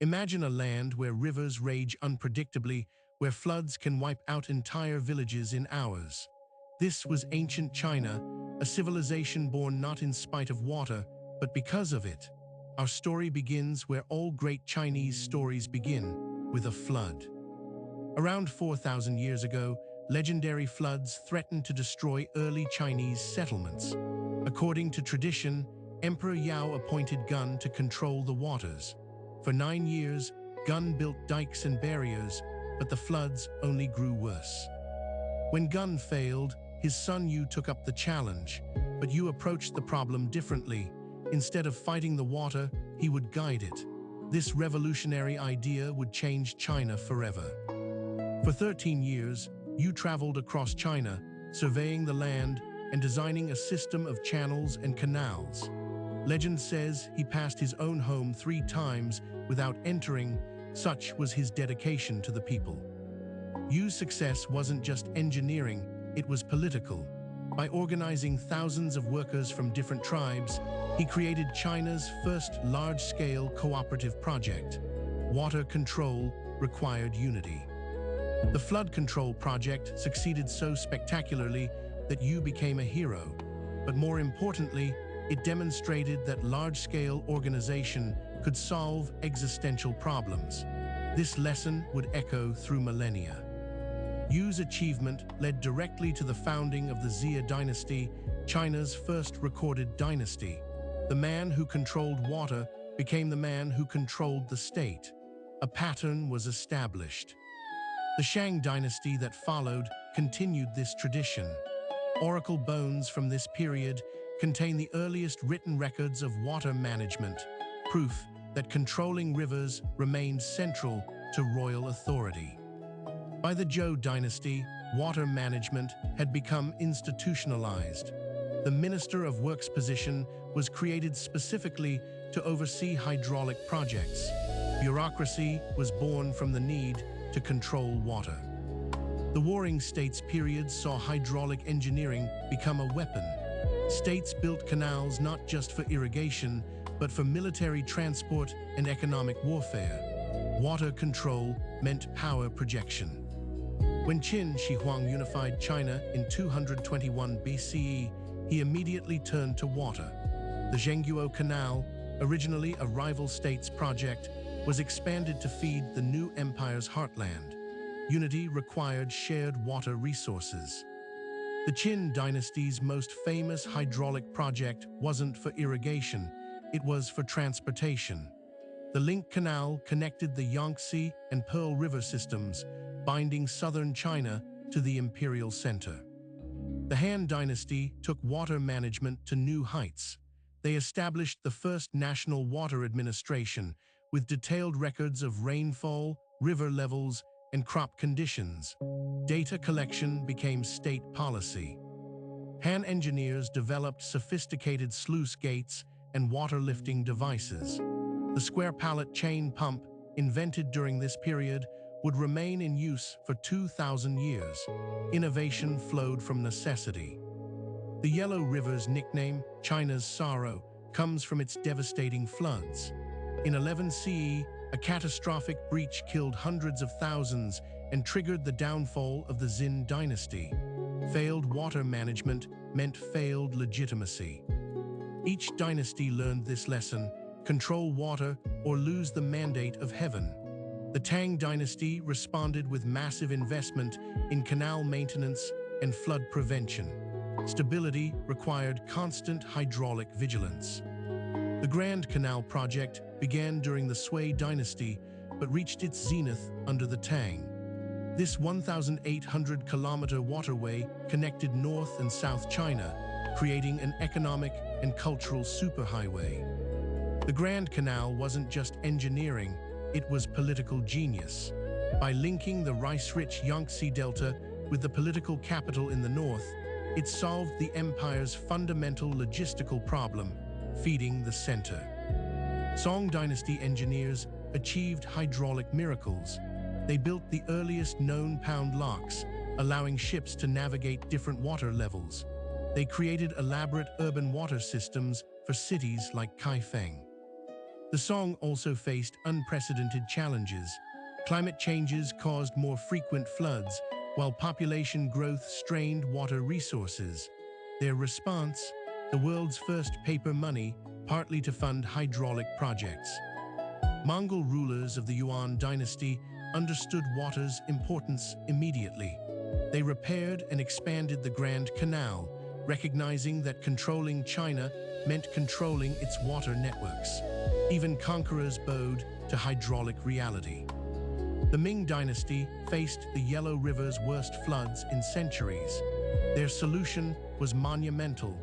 Imagine a land where rivers rage unpredictably, where floods can wipe out entire villages in hours. This was ancient China, a civilization born not in spite of water, but because of it. Our story begins where all great Chinese stories begin, with a flood. Around 4,000 years ago, legendary floods threatened to destroy early Chinese settlements. According to tradition, Emperor Yao appointed Gun to control the waters. For 9 years, Gun built dikes and barriers, but the floods only grew worse. When Gun failed, his son Yu took up the challenge, but Yu approached the problem differently. Instead of fighting the water, he would guide it. This revolutionary idea would change China forever. For 13 years, Yu traveled across China, surveying the land and designing a system of channels and canals. Legend says he passed his own home 3 times without entering. Such was his dedication to the people. Yu's success wasn't just engineering, it was political. By organizing thousands of workers from different tribes, he created China's first large-scale cooperative project. Water control required unity. The flood control project succeeded so spectacularly that Yu became a hero. But more importantly, it demonstrated that large-scale organization could solve existential problems. This lesson would echo through millennia. Yu's achievement led directly to the founding of the Xia dynasty, China's first recorded dynasty. The man who controlled water became the man who controlled the state. A pattern was established. The Shang dynasty that followed continued this tradition. Oracle bones from this period contain the earliest written records of water management, proof that controlling rivers remained central to royal authority. By the Zhou dynasty, water management had become institutionalized. The Minister of Works position was created specifically to oversee hydraulic projects. Bureaucracy was born from the need to control water. The Warring States period saw hydraulic engineering become a weapon. States built canals not just for irrigation, but for military transport and economic warfare. Water control meant power projection. When Qin Shi Huang unified China in 221 BCE, he immediately turned to water. The Zhengguo Canal, originally a rival state's project, was expanded to feed the new empire's heartland. Unity required shared water resources. The Qin dynasty's most famous hydraulic project wasn't for irrigation, it was for transportation. The Link Canal connected the Yangtze and Pearl River systems, binding southern China to the imperial center. The Han dynasty took water management to new heights. They established the first national water administration, with detailed records of rainfall, river levels, and crop conditions. Data collection became state policy. Han engineers developed sophisticated sluice gates and water-lifting devices. The square pallet chain pump, invented during this period, would remain in use for 2,000 years. Innovation flowed from necessity. The Yellow River's nickname, China's sorrow, comes from its devastating floods. In 11 CE, a catastrophic breach killed hundreds of thousands and triggered the downfall of the Xin dynasty. Failed water management meant failed legitimacy. Each dynasty learned this lesson: control water or lose the mandate of heaven. The Tang dynasty responded with massive investment in canal maintenance and flood prevention. Stability required constant hydraulic vigilance. The Grand Canal project began during the Sui dynasty but reached its zenith under the Tang. This 1,800-kilometer waterway connected North and South China, creating an economic and cultural superhighway. The Grand Canal wasn't just engineering, it was political genius. By linking the rice-rich Yangtze Delta with the political capital in the north, it solved the empire's fundamental logistical problem: feeding the center. Song dynasty engineers achieved hydraulic miracles. They built the earliest known pound locks, allowing ships to navigate different water levels. They created elaborate urban water systems for cities like Kaifeng. The song also faced unprecedented challenges. Climate changes caused more frequent floods, while population growth strained water resources. Their response, the world's first paper money, partly to fund hydraulic projects. Mongol rulers of the Yuan dynasty understood water's importance immediately. They repaired and expanded the Grand Canal, recognizing that controlling China meant controlling its water networks. Even conquerors bowed to hydraulic reality. The Ming dynasty faced the Yellow River's worst floods in centuries. Their solution was monumental.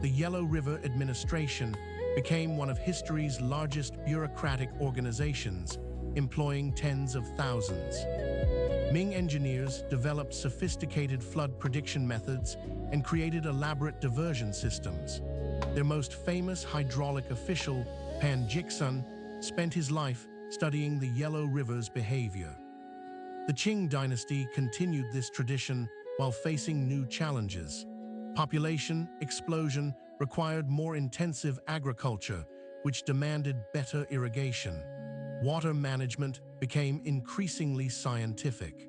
The Yellow River Administration became one of history's largest bureaucratic organizations, employing tens of thousands. Ming engineers developed sophisticated flood prediction methods and created elaborate diversion systems. Their most famous hydraulic official, Pan Jixun, spent his life studying the Yellow River's behavior. The Qing dynasty continued this tradition while facing new challenges. Population explosion required more intensive agriculture, which demanded better irrigation. Water management became increasingly scientific.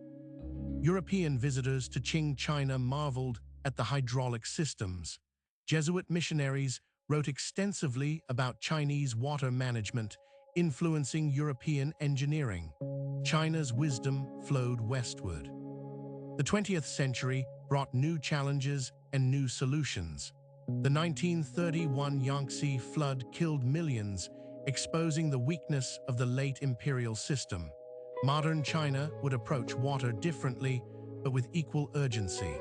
European visitors to Qing China marveled at the hydraulic systems. Jesuit missionaries wrote extensively about Chinese water management, influencing European engineering. China's wisdom flowed westward. The 20th century brought new challenges and new solutions. The 1931 Yangtze flood killed millions, exposing the weakness of the late imperial system. Modern China would approach water differently, but with equal urgency.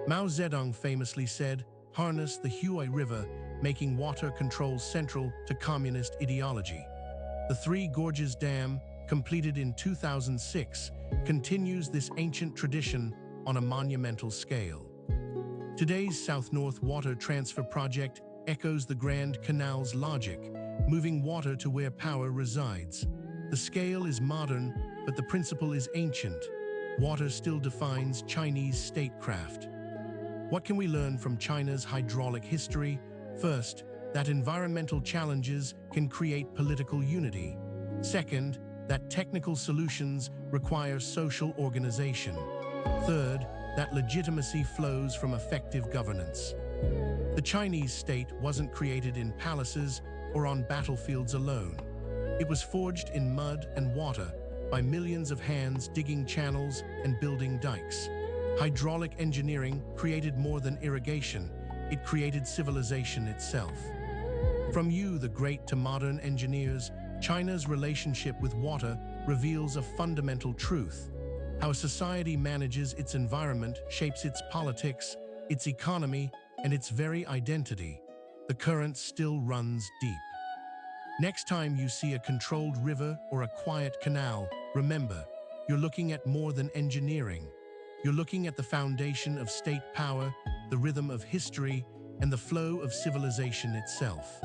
Mao Zedong famously said, "Harness the Huai River, making water control central to communist ideology." The Three Gorges Dam, completed in 2006, continues this ancient tradition on a monumental scale. Today's South-North Water Transfer Project echoes the Grand Canal's logic, moving water to where power resides. The scale is modern, but the principle is ancient. Water still defines Chinese statecraft. What can we learn from China's hydraulic history? First, that environmental challenges can create political unity. Second, that technical solutions require social organization. Third, that legitimacy flows from effective governance. The Chinese state wasn't created in palaces or on battlefields alone. It was forged in mud and water by millions of hands digging channels and building dikes. Hydraulic engineering created more than irrigation. It created civilization itself. From you, the great, to modern engineers, China's relationship with water reveals a fundamental truth. How a society manages its environment shapes its politics, its economy, and its very identity. The current still runs deep. Next time you see a controlled river or a quiet canal, remember, you're looking at more than engineering. You're looking at the foundation of state power, the rhythm of history, and the flow of civilization itself.